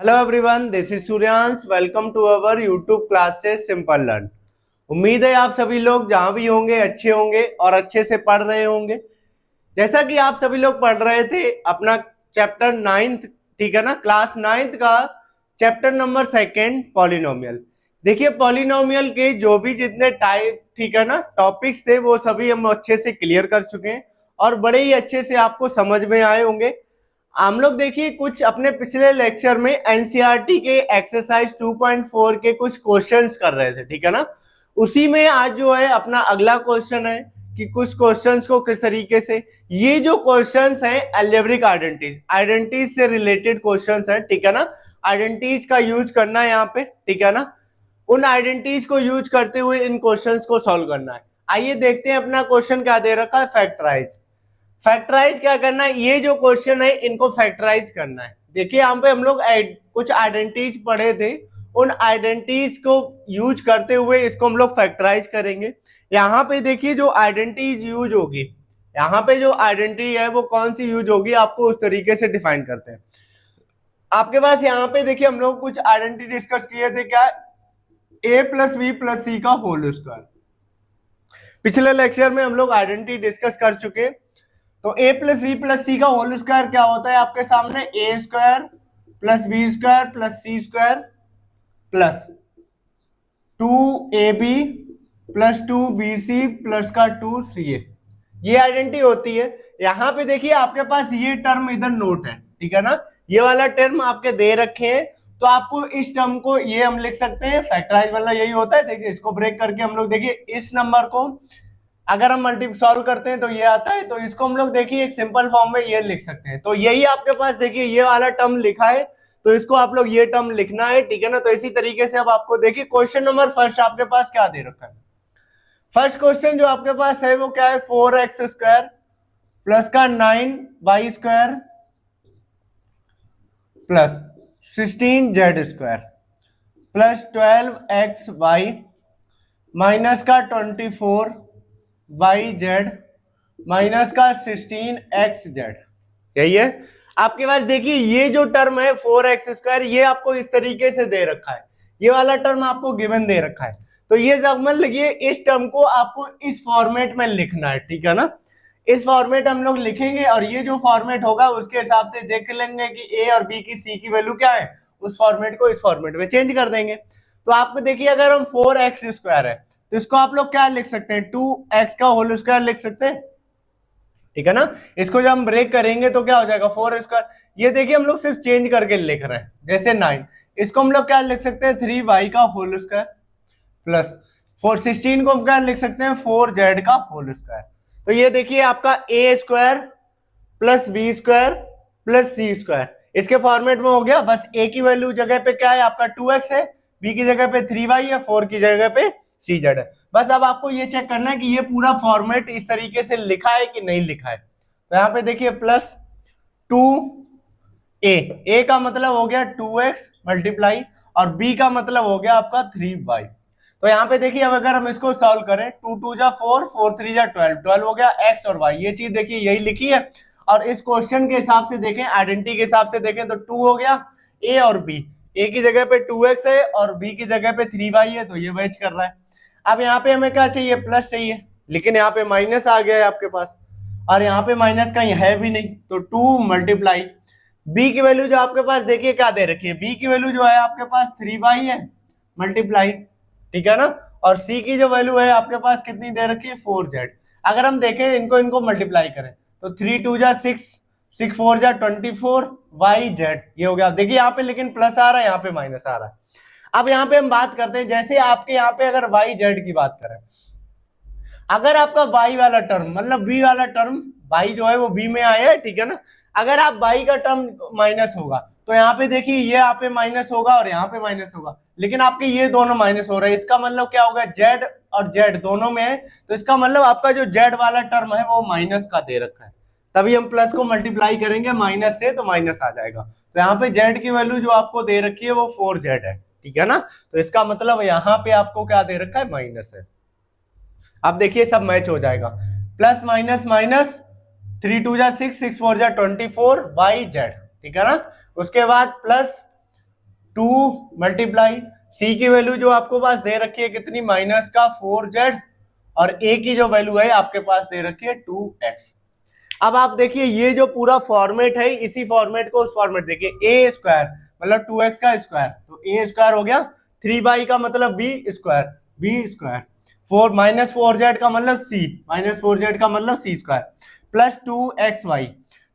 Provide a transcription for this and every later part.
Hello everyone, this is Suryansh. Welcome to our YouTube classes simple learn. उम्मीद है आप सभी लोग जहां भी होंगे अच्छे होंगे और अच्छे से पढ़ रहे होंगे। जैसा कि आप सभी लोग पढ़ रहे थे अपना चैप्टर 9th, ठीक है ना, क्लास 9th का चैप्टर नंबर 2 पॉलिनोमियल। देखिए, पॉलिनोमियल के जो भी जितने टाइप, ठीक है ना, टॉपिक्स थे वो सभी हम अच्छे से क्लियर कर चुके हैं और बड़े ही अच्छे से आपको समझ में आए होंगे। हम लोग देखिए कुछ अपने पिछले लेक्चर में एनसीईआरटी के एक्सरसाइज 2.4 के कुछ क्वेश्चंस कर रहे थे, ठीक है ना। उसी में आज जो है अपना अगला क्वेश्चन है कि कुछ क्वेश्चंस को किस तरीके से, ये जो क्वेश्चंस हैं अलजेब्रिक आइडेंटिटीज से रिलेटेड क्वेश्चंस हैं, ठीक है ना। आइडेंटिटीज का यूज करना है यहाँ पे, ठीक है ना। उन आइडेंटिटीज को यूज करते हुए इन क्वेश्चंस को सॉल्व करना है। आइए देखते हैं अपना क्वेश्चन क्या दे रखा है। फैक्टराइज क्या करना है, ये जो क्वेश्चन है इनको फैक्टराइज करना है। देखिए यहाँ पे हम लोग कुछ आइडेंटिटीज पढ़े थे, उन आइडेंटिटीज को यूज करते हुए इसको हम लोग फैक्टराइज करेंगे। यहाँ पे देखिए जो आइडेंटिटीज यूज होगी, यहाँ पे जो आइडेंटिटी है वो कौन सी यूज होगी, आपको उस तरीके से डिफाइन करते हैं। आपके पास यहाँ पे देखिए हम लोग कुछ आइडेंटिटी डिस्कस किए थे, क्या, a plus B plus C का होल स्क्वायर। पिछले लेक्चर में हम लोग आइडेंटिटी डिस्कस कर चुके हैं। तो a plus B plus C का होल स्क्वायर क्या होता है आपके सामने, A square plus B square plus C square plus 2ab plus 2bc plus का 2ca। ये आइडेंटिटी होती है। यहां पे देखिए आपके पास ये टर्म इधर नोट है, ठीक है ना, ये वाला टर्म आपके दे रखे हैं। तो आपको इस टर्म को ये हम लिख सकते हैं फैक्टराइज, मतलब यही होता है। देखिए इसको ब्रेक करके हम लोग देखिए इस नंबर को अगर हम मल्टी सॉल्व करते हैं तो ये आता है, तो इसको हम लोग देखिए एक सिंपल फॉर्म में ये लिख सकते हैं। तो यही आपके पास देखिए ये वाला टर्म लिखा है, तो इसको आप लोग ये टर्म लिखना है, ठीक है ना। तो इसी तरीके से अब आपको देखिए क्वेश्चन नंबर फर्स्ट आपके पास क्या दे रखा है। फर्स्ट क्वेश्चन जो आपके पास है वो क्या है, 4x स्क्वायर प्लस का 9y square plus 16z square plus 12xy minus का 24yz माइनस का 16xz। यही है आपके पास। देखिए ये जो टर्म है 4x स्क्वायर, ये आपको इस तरीके से दे रखा है, ये वाला टर्म आपको गिवन दे रखा है। तो ये समझ लीजिए इस टर्म को आपको इस फॉर्मेट में लिखना है, ठीक है ना। इस फॉर्मेट हम लोग लिखेंगे और ये जो फॉर्मेट होगा उसके हिसाब से देख लेंगे कि ए और बी की सी की वैल्यू क्या है, उस फॉर्मेट को इस फॉर्मेट में चेंज कर देंगे। तो आपको देखिए अगर हम 4x स्क्वायर है तो इसको आप लोग क्या लिख सकते हैं, 2x का होल स्क्वायर लिख सकते हैं, ठीक है ना। इसको जब हम ब्रेक करेंगे तो क्या हो जाएगा, 4 स्क्वायर। ये देखिए हम लोग सिर्फ चेंज करके लिख रहे हैं, जैसे 9, इसको हम लोग क्या लिख सकते हैं, 3y का होल स्क्वायर प्लस 416 को हम क्या लिख सकते हैं, 4z का होल स्क्वायर। तो ये देखिए आपका a square plus B square plus C square इसके फॉर्मेट में हो गया। बस a की वैल्यू जगह पे क्या है आपका 2x है, b की जगह पे 3y है, 4 की जगह पे cz है। बस अब आपको ये चेक करना है कि ये पूरा फॉर्मेट इस तरीके से लिखा है कि नहीं लिखा है। तो यहाँ पे देखिए प्लस 2a का मतलब हो गया 2x मल्टीप्लाई और b का मतलब हो गया आपका 3y। तो यहाँ पे देखिए अब अगर हम इसको सॉल्व करें, 2 2 जा 4, 4 3 जा 12, 12 हो गया x और y। ये चीज देखिए यही लिखी है। और इस क्वेश्चन के हिसाब से देखें, आइडेंटिटी के हिसाब से देखें तो 2 हो गया a और b, a की जगह पे 2x है और b की जगह पे 3y है, तो ये मैच कर रहा है। अब यहाँ पे हमें क्या चाहिए, प्लस चाहिए, लेकिन यहाँ पे माइनस आ गया है आपके पास और यहाँ पे माइनस कहीं है भी नहीं। तो 2 मल्टीप्लाई b की वैल्यू जो आपके पास देखिए क्या दे रखी है, b की वैल्यू जो है आपके पास 3y है मल्टीप्लाई, ठीक है ना। और c की जो वैल्यू है आपके पास कितनी दे रखी है, 4z। अगर हम देखें इनको मल्टीप्लाई करें तो 3 2 जा 6, 6 4 जा 24yz, ये हो गया। देखिए यहाँ पे लेकिन प्लस आ रहा है, यहाँ पे माइनस आ रहा है। अब यहाँ पे हम बात करते हैं, जैसे आपके यहाँ पे अगर yz की बात करें, अगर आपका y वाला टर्म मतलब b वाला टर्म, y जो है वो b में आया है, ठीक है ना। अगर आप y का टर्म माइनस होगा तो यहाँ पे देखिए ये यहाँ पे माइनस होगा और यहाँ पे माइनस होगा, लेकिन आपके ये दोनों माइनस हो रहे हैं। इसका मतलब क्या होगा, z और z दोनों में है, तो इसका मतलब आपका जो z वाला टर्म है वो माइनस का दे रखा है। तभी हम प्लस को मल्टीप्लाई करेंगे माइनस से तो माइनस आ जाएगा। तो यहाँ पे z की वैल्यू जो आपको दे रखी है वो 4z है, ठीक है ना। तो इसका मतलब यहाँ पे आपको क्या दे रखा है, माइनस है। अब देखिए सब मैच हो जाएगा, प्लस माइनस माइनस, 3 2 जा 6, 6 4 जा 24 yz, ठीक है ना। उसके बाद प्लस 2 मल्टीप्लाई सी की वैल्यू जो आपको पास दे रखी है कितनी, माइनस का 4z, और ए की जो वैल्यू है आपके पास दे रखी है 2x। अब आप देखिए ये जो पूरा फॉर्मेट है, इसी फॉर्मेट को उस फॉर्मेट देखिए, ए स्क्वायर मतलब 2x का स्क्वायर, तो ए स्क्वायर हो गया, 3y का मतलब बी स्क्वायर, 4 माइनस 4z का मतलब सी, माइनस 4z का मतलब सी स्क्वायर, प्लस 2xy।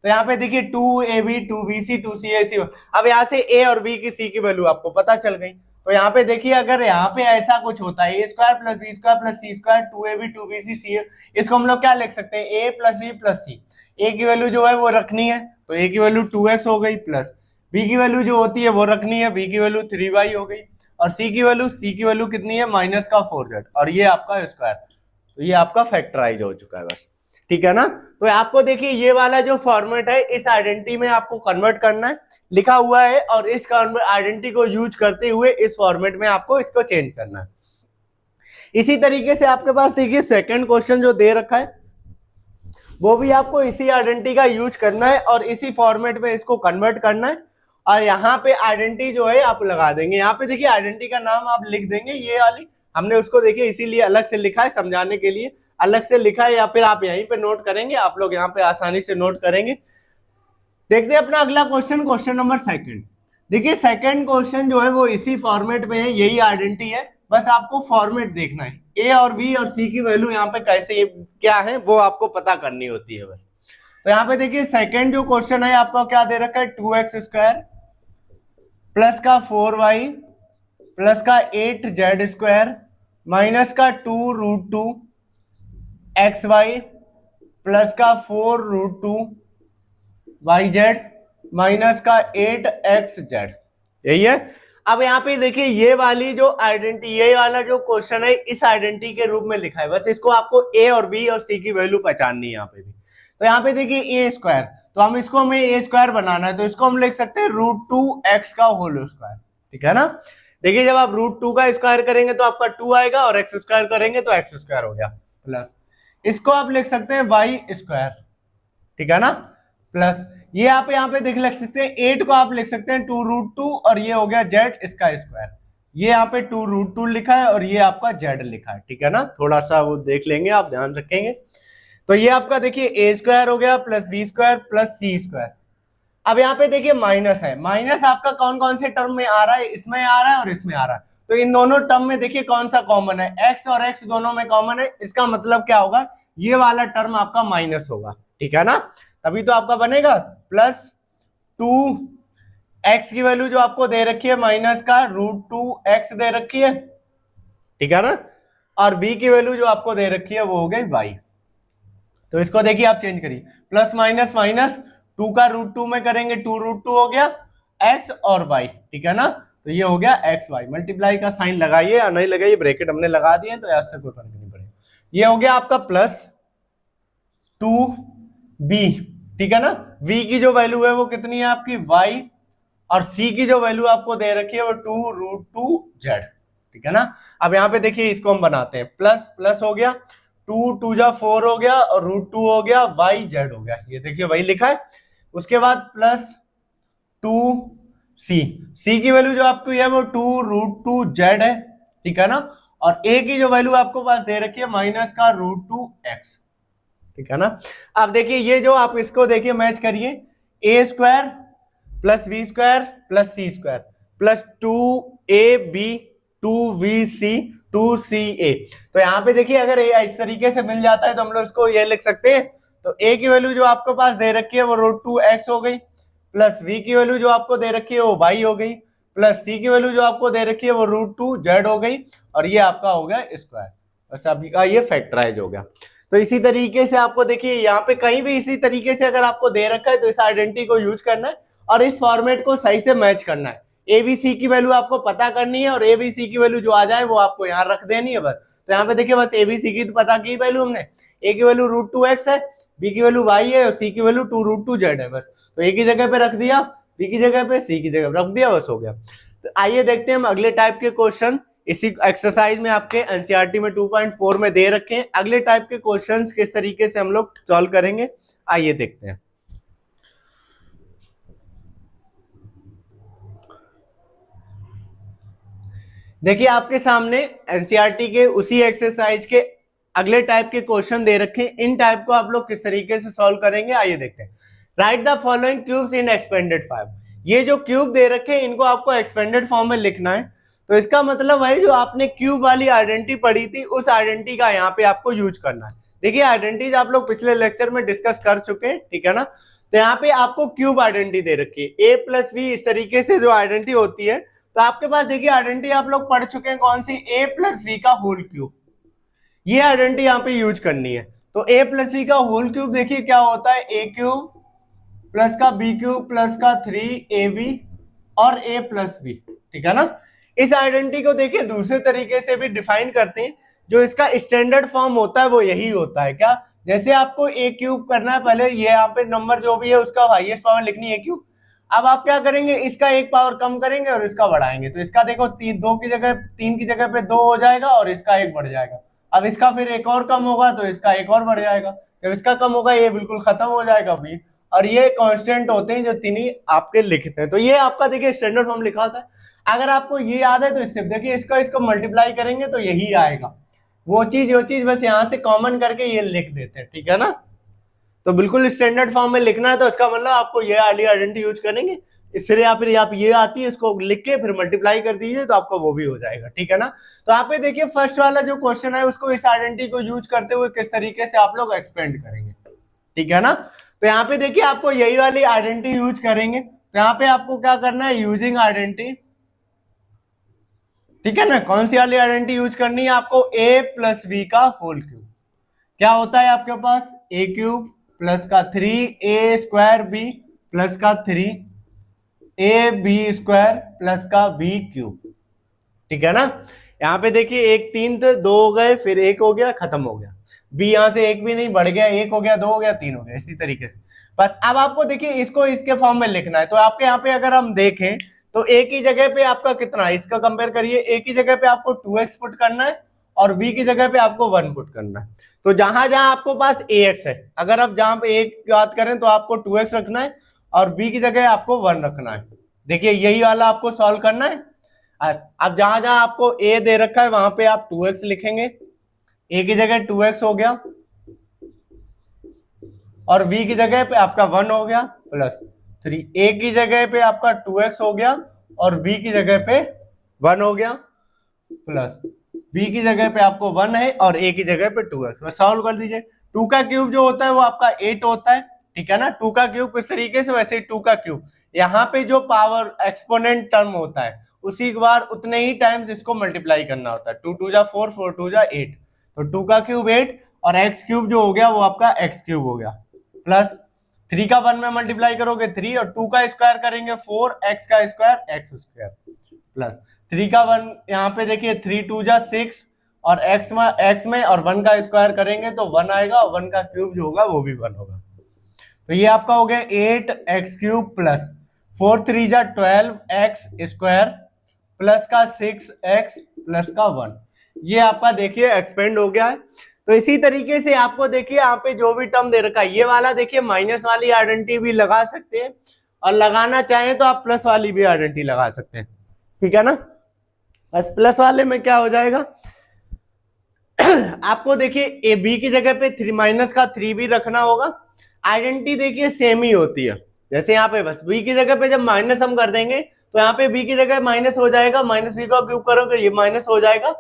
तो यहाँ पे देखिए 2ab 2bc 2cac। अब यहाँ से a और b की c की वैल्यू आपको पता चल गई। तो यहाँ पे देखिए अगर यहाँ पे ऐसा कुछ होता है, A square plus B square plus C square 2ab 2bc C, इसको हम लोग क्या लिख सकते हैं, a plus B plus C. A की वैल्यू जो है वो रखनी है, तो ए की वैल्यू 2x हो गई, प्लस बी की वैल्यू जो होती है वो रखनी है, बी की वैल्यू 3y हो गई, और सी की वैल्यू कितनी है, माइनस का 4z, और ये आपका स्क्वायर। तो ये आपका फैक्टराइज हो चुका है बस, ठीक है ना। तो आपको देखिए ये वाला जो फॉर्मेट है इस आइडेंटिटी में आपको कन्वर्ट करना है, लिखा हुआ है, और इस आइडेंटिटी को यूज करते हुए इस फॉर्मेट में आपको इसको चेंज करना है। इसी तरीके से आपके पास देखिए सेकंड क्वेश्चन जो दे रखा है वो भी आपको इसी आइडेंटिटी का यूज करना है और इसी फॉर्मेट में इसको कन्वर्ट करना है, और यहाँ पे आइडेंटिटी जो है आप लगा देंगे। यहाँ पे देखिए आइडेंटिटी का नाम आप लिख देंगे, ये वाली हमने उसको देखिए इसीलिए अलग से लिखा है, समझाने के लिए अलग से लिखा है, या फिर आप यहीं पे नोट करेंगे, आप लोग यहाँ पे आसानी से नोट करेंगे। देखते हैं अपना अगला क्वेश्चन, क्वेश्चन नंबर सेकंड। देखिए सेकंड क्वेश्चन जो है वो इसी फॉर्मेट में है, यही आइडेंटिटी है, बस आपको फॉर्मेट देखना है, ए और बी और सी की वैल्यू यहाँ पे कैसे क्या है वो आपको पता करनी होती है बस। तो यहाँ पे देखिए सेकंड जो क्वेश्चन है आपका क्या दे रखा है, 2x स्क्वायर प्लस का 4y प्लस का 8z स्क्वायर माइनस का 2 रूट 2 xy प्लस का 4 रूट 2 yz माइनस का 8xz, यही है। अब यहाँ पे देखिए ये वाली जो आइडेंटिटी, ये वाला जो क्वेश्चन है इस आइडेंटिटी के रूप में लिखा है, बस इसको आपको ए और बी और सी की वैल्यू पहचाननी है यहाँ पे भी। तो यहाँ पे देखिए ए स्क्वायर, तो हम इसको हमें ए स्क्वायर बनाना है, तो इसको हम लिख सकते हैं रूट 2x का होल स्क्वायर, ठीक है ना। देखिए जब आप रूट 2 का स्क्वायर करेंगे तो आपका 2 आएगा, और एक्स स्क्वायर करेंगे तो एक्स स्क्वायर हो गया, प्लस इसको आप लिख सकते हैं वाई स्क्वायर, ठीक है ना, प्लस ये आप यहाँ पे देख लिख सकते हैं 8 को आप लिख सकते हैं 2 रूट 2, और ये हो गया जेड इसका स्क्वायर, ये यहाँ पे 2 रूट 2 लिखा है और ये आपका जेड लिखा है, ठीक है ना। थोड़ा सा वो देख लेंगे, आप ध्यान रखेंगे। तो ये आपका देखिए ए स्क्वायर हो गया plus B square plus C square. अब यहाँ पे देखिए माइनस है, माइनस आपका कौन कौन से टर्म में आ रहा है, इसमें आ रहा है और इसमें आ रहा है, तो इन दोनों टर्म में देखिए कौन सा कॉमन है, एक्स और एक्स दोनों में कॉमन है, इसका मतलब क्या होगा, ये वाला टर्म आपका माइनस होगा, ठीक है ना। तभी तो आपका बनेगा प्लस 2 एक्स की वैल्यू जो आपको दे रखी है माइनस का रूट 2 एक्स दे रखी है, ठीक है ना, और बी की वैल्यू जो आपको दे रखी है वो हो गई वाई। तो इसको देखिए आप चेंज करिए, प्लस माइनस माइनस 2 का रूट 2 में करेंगे 2 रूट 2 हो गया एक्स और वाई, ठीक है ना। तो ये हो गया एक्स वाई, मल्टीप्लाई का साइन लगाइए या नहीं लगाइए, ब्रैकेट हमने लगा दिए तो ऐसे कोई फर्क नहीं पड़ेगा। ये हो गया आपका प्लस 2b, ठीक है ना। v की जो वैल्यू है वो कितनी है आपकी y, और c की जो वैल्यू आपको दे रखी है वो 2 रूट 2 z, ठीक है ना। अब यहाँ पे देखिए इसको हम बनाते हैं, प्लस प्लस हो गया 2 2 जा 4 हो गया और रूट 2 हो गया y z हो गया, ये देखिए वही लिखा है। उसके बाद प्लस 2c की वैल्यू जो आपको है वो 2 रूट 2 z है, ठीक है ना, और a की जो वैल्यू आपको पास दे रखी है माइनस का रूट 2 x, ठीक है ना। अब देखिए ये जो आप इसको देखिए मैच करिए, A square plus B square plus C square plus 2ab 2vc 2ca। तो यहाँ पे देखिए अगर ए इस तरीके से मिल जाता है तो हम लोग इसको ये लिख सकते हैं। तो ए की वैल्यू जो आपके पास दे रखी है वो रूट 2x हो गई, प्लस वी की वैल्यू जो आपको दे रखी है वो y हो गई, प्लस सी की वैल्यू जो आपको दे रखी है वो रूट 2 z हो गई, और ये आपका हो गया स्क्वायर, बस आपका ये फैक्टराइज हो गया। तो इसी तरीके से आपको देखिए यहाँ पे कहीं भी इसी तरीके से अगर आपको दे रखा है तो इस आइडेंटिटी को यूज करना है और इस फॉर्मेट को सही से मैच करना है। एबीसी की वैल्यू आपको पता करनी है और एबीसी की वैल्यू जो आ जाए वो आपको यहाँ रख देनी है बस। तो यहाँ पे देखिए बस एबीसी की तो पता की वैल्यू हमने, ए की वैल्यू रूट 2x है, बी की वैल्यू y है और सी की वैल्यू 2 रूट 2 z है, बस तो ए की जगह पे रख दिया, बी की जगह पे, सी की जगह पे रख दिया, बस हो गया। तो आइए देखते हैं हम अगले टाइप के क्वेश्चन, इसी एक्सरसाइज में आपके एनसीईआरटी में 2.4 में दे रखे हैं। अगले टाइप के क्वेश्चंस किस तरीके से हम लोग सॉल्व करेंगे आइए देखते हैं। देखिए आपके सामने एनसीईआरटी के उसी एक्सरसाइज के अगले टाइप के क्वेश्चन दे रखे हैं। इन टाइप को आप लोग किस तरीके से सॉल्व करेंगे आइए देखते हैं। Right the following cubes in expanded form. ये जो क्यूब दे रखे हैं इनको आपको एक्सपेंडेड फॉर्म में लिखना है। तो इसका मतलब भाई जो आपने क्यूब वाली आइडेंटिटी पढ़ी थी उस आइडेंटिटी का यहाँ पे आपको यूज करना है। देखिए आइडेंटिटीज आप लोग पिछले लेक्चर में डिस्कस कर चुके हैं, ठीक है ना। तो यहाँ पे आपको क्यूब आइडेंटिटी दे रखी है ए प्लस बी, इस तरीके से जो आइडेंटिटी होती है। तो आपके पास देखिए आइडेंटिटी आप लोग पढ़ चुके हैं कौन सी, ए प्लस बी का होल क्यूब। ये आइडेंटिटी यहाँ पे यूज करनी है। तो ए प्लस बी का होल क्यूब देखिए क्या होता है, ए क्यूब प्लस का बी क्यूब प्लस का 3ab और ए प्लस बी, ठीक है ना। इस आइडेंटिटी को देखिए दूसरे तरीके से भी डिफाइन करते हैं। जो इसका स्टैंडर्ड फॉर्म होता है वो यही होता है क्या, जैसे आपको ए क्यूब करना है, पहले ये यहाँ पे नंबर जो भी है उसका हाईएस्ट पावर लिखनी है क्यूब। अब आप क्या करेंगे, इसका एक पावर कम करेंगे और इसका बढ़ाएंगे। तो इसका देखो दो की जगह 3 की जगह पे 2 हो जाएगा और इसका एक बढ़ जाएगा। अब इसका फिर एक और कम होगा तो इसका एक और बढ़ जाएगा। जब इसका कम होगा ये बिल्कुल खत्म हो जाएगा भी। और ये कांस्टेंट होते हैं जो तीनों आपके लिखते हैं। तो ये आपका देखिए स्टैंडर्ड फॉर्म लिखा होता है। अगर आपको ये याद है तो इससे देखिए इसको मल्टीप्लाई करेंगे तो यही आएगा। वो चीज बस यहाँ से कॉमन करके ये लिख देते हैं, ठीक है ना। तो बिल्कुल स्टैंडर्ड फॉर्म में लिखना है। तो इसका मतलब आपको ये वाली आइडेंटिटी यूज करेंगे, फिर आप ये आती है इसको लिख के फिर मल्टीप्लाई कर दीजिए तो आपको वो भी हो जाएगा, ठीक है ना। तो आप देखिए फर्स्ट वाला जो क्वेश्चन है उसको इस आइडेंटिटी को यूज करते हुए किस तरीके से आप लोग एक्सपेंड करेंगे, ठीक है ना। तो यहाँ पे देखिए आपको यही वाली आइडेंटिटी यूज करेंगे। तो यहाँ पे आपको क्या करना है, यूजिंग आइडेंटिटी, ठीक है ना। कौन सी वाली आइडेंटिटी यूज करनी है आपको, ए प्लस बी का होल क्यूब। क्या होता है आपके पास, ए क्यूब प्लस का 3a स्क्वायर बी प्लस का 3ab स्क्वायर प्लस का बी क्यूब, ठीक है ना। यहाँ पे देखिए एक 3 थे, 2 हो गए, फिर 1 हो गया, खत्म हो गया। बी यहाँ से एक भी नहीं बढ़ गया, 1 हो गया, 2 हो गया, 3 हो गया, इसी तरीके से। बस अब आपको देखिए इसको इसके फॉर्म में लिखना है। तो आपके यहाँ पे अगर हम देखें तो ए की जगह पे आपका कितना है, इसका कंपेयर करिए। ए की जगह पे आपको 2x पुट करना है और बी की जगह पे आपको 1 पुट करना है। तो जहां जहां आपको पास ax है, अगर आप जहां पे एक बात करें तो आपको 2x रखना है और b की जगह आपको 1 रखना है। देखिए यही वाला आपको सॉल्व करना है। अब जहां जहां आपको a दे रखा है वहां पे आप 2x लिखेंगे, a की जगह 2x हो गया और b की जगह पे आपका 1 हो गया प्लस 3, a की जगह पे आपका 2x हो गया और b की जगह पे 1 हो गया प्लस b की जगह पे आपको 1 है और a की जगह पे 2x। सॉल्व कर दीजिए। 2 का क्यूब जो होता है वो आपका 8 होता है, ठीक है ना। 2 का क्यूब किस तरीके से, वैसे ही 2 का क्यूब यहाँ पे जो पावर एक्सपोनेंट टर्म होता है उसी बार उतने ही टाइम्स इसको मल्टीप्लाई करना होता है। 2 2 जा 4, 4 2 जा 8। तो 2 का क्यूब 8 और x क्यूब जो हो गया वो आपका x क्यूब हो गया प्लस 3 का 1 में मल्टीप्लाई करोगे 3 और 2 का स्क्वायर करेंगे 4, x का स्क्वायर x स्क्वायर प्लस 3 का 1 यहाँ पे देखिए 3 2 जा 6 और x में और 1 का स्क्वायर करेंगे तो 1 आएगा और 1 का क्यूब जो होगा वो भी 1 होगा। तो ये आपका हो गया 8x क्यूब प्लस 4 3 जा 12x स्क्वायर प्लस का 6x प्लस का 1। ये आपका देखिए एक्सपेंड हो गया है। तो इसी तरीके से आपको देखिए यहाँ पे जो भी टर्म दे रखा है ये वाला देखिए माइनस वाली आइडेंटिटी भी लगा सकते हैं और लगाना चाहें तो आप प्लस वाली भी आइडेंटिटी लगा सकते हैं, ठीक है ना। बस प्लस वाले में क्या हो जाएगा आपको देखिए ए बी की जगह पे 3 माइनस का 3 भी रखना होगा। आइडेंटिटी देखिए सेम ही होती है। जैसे यहाँ पे बस बी की जगह पे जब माइनस हम कर देंगे तो यहाँ पे बी की जगह माइनस हो जाएगा, माइनस बी का क्यूब करोगे ये माइनस हो जाएगा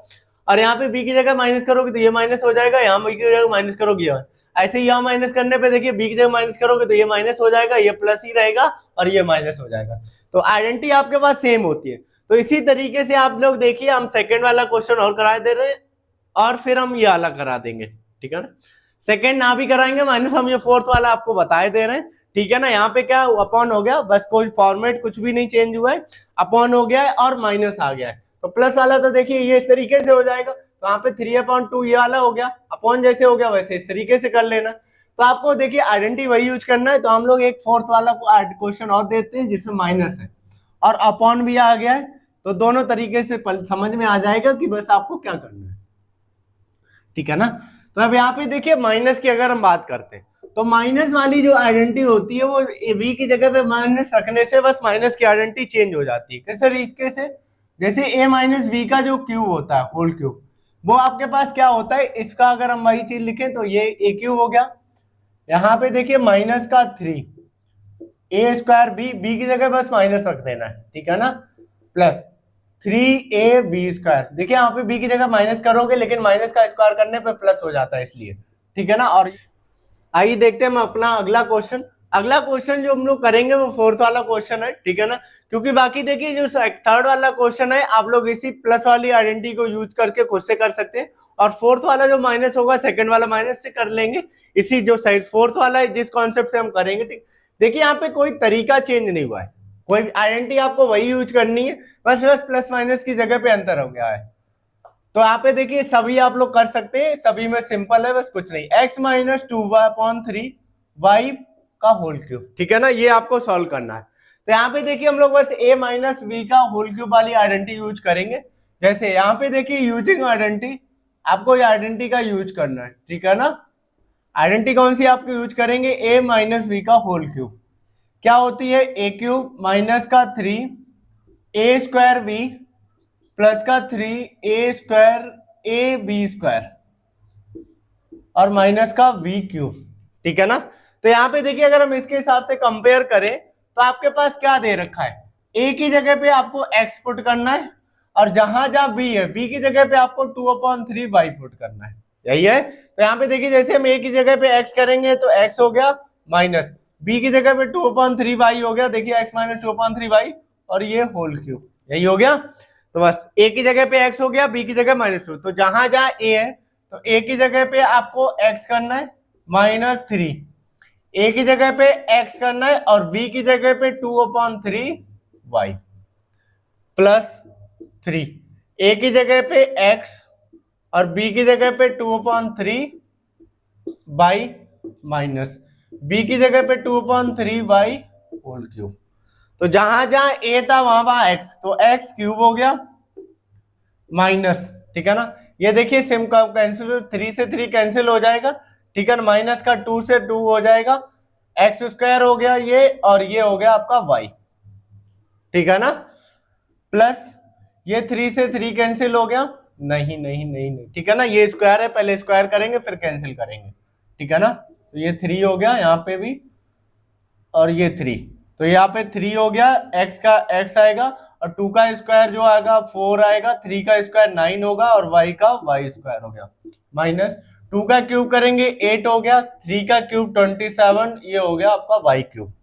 और यहाँ पे बी की जगह माइनस करोगे तो ये माइनस हो जाएगा, यहाँ बी की जगह माइनस करोगे ये। ऐसे ही यहाँ माइनस करने पे देखिए बी की जगह माइनस करोगे तो ये माइनस हो जाएगा, ये प्लस ही रहेगा और ये माइनस हो जाएगा। तो आइडेंटिटी आपके पास सेम होती है। तो इसी तरीके से आप लोग देखिए हम सेकेंड वाला क्वेश्चन और करा दे रहे हैं और फिर हम ये वाला करा देंगे, ठीक है ना। सेकेंड ना भी कराएंगे माइनस, हम ये फोर्थ वाला आपको बताए दे रहे हैं, ठीक है ना। यहाँ पे क्या अपॉन हो गया, बस कोई फॉर्मेट कुछ भी नहीं चेंज हुआ है, अपॉन हो गया है और माइनस आ गया है। तो प्लस वाला तो देखिए ये इस तरीके से हो जाएगा। तो यहाँ पे 3/2 ये वाला हो गया, अपॉन जैसे हो गया वैसे इस तरीके से कर लेना। तो आपको देखिए आइडेंटिटी वही यूज करना है। तो हम लोग एक फोर्थ वाला क्वेश्चन और देते हैं जिसमें माइनस है और अपॉन भी आ गया है। तो दोनों तरीके से समझ में आ जाएगा कि बस आपको क्या करना है, ठीक है ना। तो अब यहाँ पे देखिए माइनस की अगर हम बात करते हैं तो माइनस वाली जो आइडेंटिटी होती है वो वी की जगह पे माइनस रखने से बस माइनस की आइडेंटिटी चेंज हो जाती है। किस तरीके से, जैसे a माइनस वी का जो क्यूब होता है होल क्यूब, वो आपके पास क्या होता है, इसका अगर हम वही चीज लिखें तो ये a क्यूब हो गया। यहाँ पे देखिए माइनस का 3 a स्क्वायर बी की जगह बस माइनस रख देना है, ठीक है ना, प्लस 3ab स्क्वायर। देखिए यहाँ पे b की जगह माइनस करोगे लेकिन माइनस का स्क्वायर करने पे प्लस हो जाता है इसलिए, ठीक है ना। और आइए देखते हैं हम अपना अगला क्वेश्चन। अगला क्वेश्चन जो हम लोग करेंगे वो फोर्थ वाला क्वेश्चन है, ठीक है ना, क्योंकि बाकी देखिए जो थर्ड वाला क्वेश्चन है आप लोग इसी प्लस वाली आइडेंटिटी को यूज करके खुद से कर सकते हैं, और फोर्थ वाला जो माइनस होगा सेकंड वाला माइनस से कर लेंगे, इसी जो साइड फोर्थ वाला है जिस कॉन्सेप्ट से हम करेंगे, ठीक। देखिए यहाँ पे कोई तरीका चेंज नहीं हुआ है, कोई आइडेंटिटी आपको वही यूज करनी है, बस प्लस माइनस की जगह पे अंतर हो गया है। तो यहाँ पे देखिए सभी आप लोग कर सकते हैं, सभी में सिंपल है, बस कुछ नहीं, x माइनस 2y/3 y का होल क्यूब, ठीक है ना, ये आपको सॉल्व करना है। तो यहाँ पे देखिए हम लोग बस a माइनस वी का होल क्यूब वाली आइडेंटिटी यूज करेंगे। जैसे यहाँ पे देखिए यूजिंग आइडेंटिटी, आपको ये आइडेंटिटी का यूज करना है, ठीक है ना। आइडेंटिटी कौन सी आपको यूज करेंगे, a माइनस वी का होल क्यूब क्या होती है, a क्यूब माइनस का 3 a स्क्वायर v प्लस का 3a square A B square और माइनस का v क्यूब, ठीक है ना। तो यहाँ पे देखिए अगर हम इसके हिसाब से कंपेयर करें तो आपके पास क्या दे रखा है, a की जगह पे आपको x पुट करना है, और जहां जहां b है b की जगह पे आपको 2/3 y पुट करना है, यही है। तो यहाँ पे देखिए जैसे हम a की जगह पे x करेंगे तो x हो गया, माइनस b की जगह पे 2/3 y हो गया, देखिए x माइनस 2/3 y, और ये होल क्यूब, यही हो गया। तो बस a की जगह पे x हो गया, b की जगह -2, तो जहां जहां a है तो a की जगह पे आपको x करना है -3, a की जगह पे x करना है, और b की जगह पे 2/3 y प्लस 3, a की जगह पे x और b की जगह पे 2/3 y माइनस b की जगह पे 2/3 y होल क्यूब। तो जहां जहां a था वहां वहां x, तो x क्यूब हो गया माइनस, ठीक है ना। ये देखिए सिम का कैंसिल, 3 से 3 कैंसिल हो जाएगा, ठीक है ना, माइनस का 2 से 2 हो जाएगा, एक्स स्क्वायर हो गया ये, और ये हो गया आपका y, ठीक है ना, प्लस ये 3 से 3 कैंसिल हो गया, नहीं नहीं नहीं नहीं, ठीक है ना, ये स्क्वायर है, पहले स्क्वायर करेंगे फिर कैंसिल करेंगे, ठीक है ना। तो ये 3 हो गया यहाँ पे भी, और ये 3, तो यहाँ पे 3 हो गया, x का x आएगा, और 2 का स्क्वायर जो आएगा 4 आएगा, 3 का स्क्वायर 9 होगा, और y का y स्क्वायर हो गया, माइनस 2 का क्यूब करेंगे 8 हो गया, 3 का क्यूब 27, ये हो गया आपका y cube,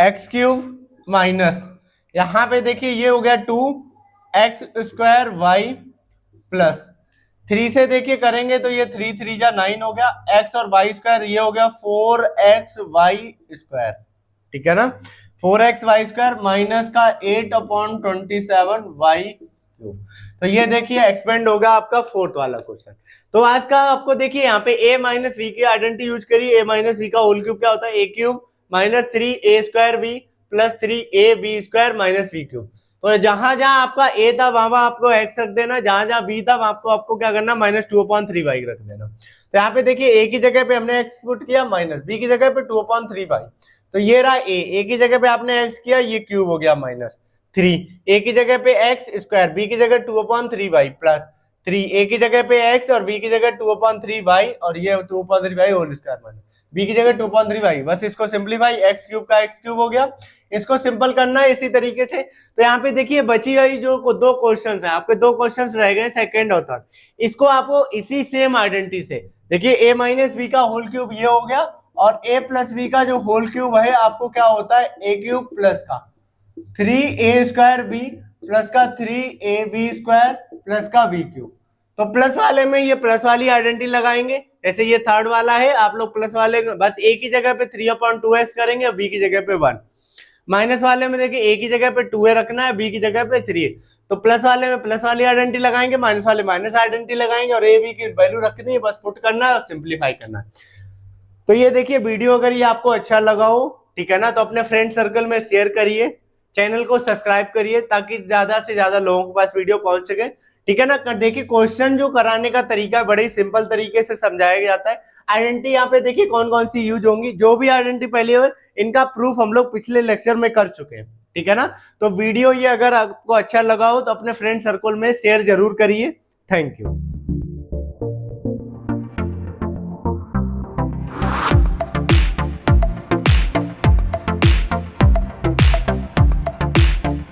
x cube minus यहाँ पे देखिए ये हो गया 2x स्क्वायर y प्लस 3 से देखिए करेंगे तो ये 3 3 जा 9 हो गया, x और y स्क्वायर ये हो गया 4xy स्क्वायर, ठीक है ना, 4xy स्क्वायर माइनस का 8/27y क्यूब। तो ये देखिए एक्सपेंड होगा आपका फोर्थ वाला क्वेश्चन। तो आज का आपको देखिए यहाँ पे a माइनस वी की आइडेंटिटी यूज करिए, a माइनस वी का होल क्यूब क्या होता है, a cube minus 3a square v plus 3ab square minus v cube. तो जहां जहां आपका a था वहां वहां आपको x रख देना, जहां जहां b था वहां आपको क्या करना, -2/3 y रख देना। तो यहाँ पे देखिए a की जगह पे हमने x पुट किया माइनस, b की जगह पे 2/3 y, तो ये रहा a की जगह पे आपने x किया, ये क्यूब हो गया -3, a की जगह पे x स्क्वायर, b की जगह 2/3 y प्लस 3, a की जगह पे x और b की जगह 2/3 y, और ये 2/3 y whole square minus b की जगह 2/3 y, बस इसको सिंप्लीफाई, x क्यूब का x क्यूब हो गया, इसको सिंपल करना है इसी तरीके से। तो यहाँ पे देखिए बची हुई जो दो क्वेश्चंस हैं, आपके दो क्वेश्चंस रह गए सेकंड और थर्ड, इसको आपको इसी सेम आइडेंटिटी से देखिए a माइनस बी का होल क्यूब ये हो गया, और a प्लस बी का जो होल क्यूब है आपको क्या होता है, a क्यूब प्लस का 3a स्क्वायर b प्लस का 3ab स्क्वायर प्लस का v क्यूब। तो प्लस वाले में ये प्लस वाली आइडेंटिटी लगाएंगे, जैसे ये थर्ड वाला है, आप लोग प्लस वाले बस a की जगह पे 3/2x करेंगे और b की जगह पे 1, माइनस वाले में देखिए a की जगह पे 2a रखना है, b की जगह पे 3a, तो प्लस वाले में प्लस वाली आइडेंटिटी लगाएंगे, माइनस वाले माइनस आइडेंटिटी लगाएंगे, और a b की वैल्यू रखनी है, बस पुट करना है और सिंप्लीफाई करना है। तो ये देखिए वीडियो अगर ये आपको अच्छा लगा हो, ठीक है ना, तो अपने फ्रेंड सर्कल में शेयर करिए, चैनल को सब्सक्राइब करिए ताकि ज्यादा से ज्यादा लोगों के पास वीडियो पहुंच सके, ठीक है ना। देखिए क्वेश्चन जो कराने का तरीका बड़े ही सिंपल तरीके से समझाया जाता है। आइडेंटिटी यहाँ पे देखिए कौन कौन सी यूज होंगी, जो भी आइडेंटिटी पहले हो इनका प्रूफ हम लोग पिछले लेक्चर में कर चुके हैं, ठीक है ना। तो वीडियो ये अगर आपको अच्छा लगा हो तो अपने फ्रेंड सर्कल में शेयर जरूर करिए। Thank you.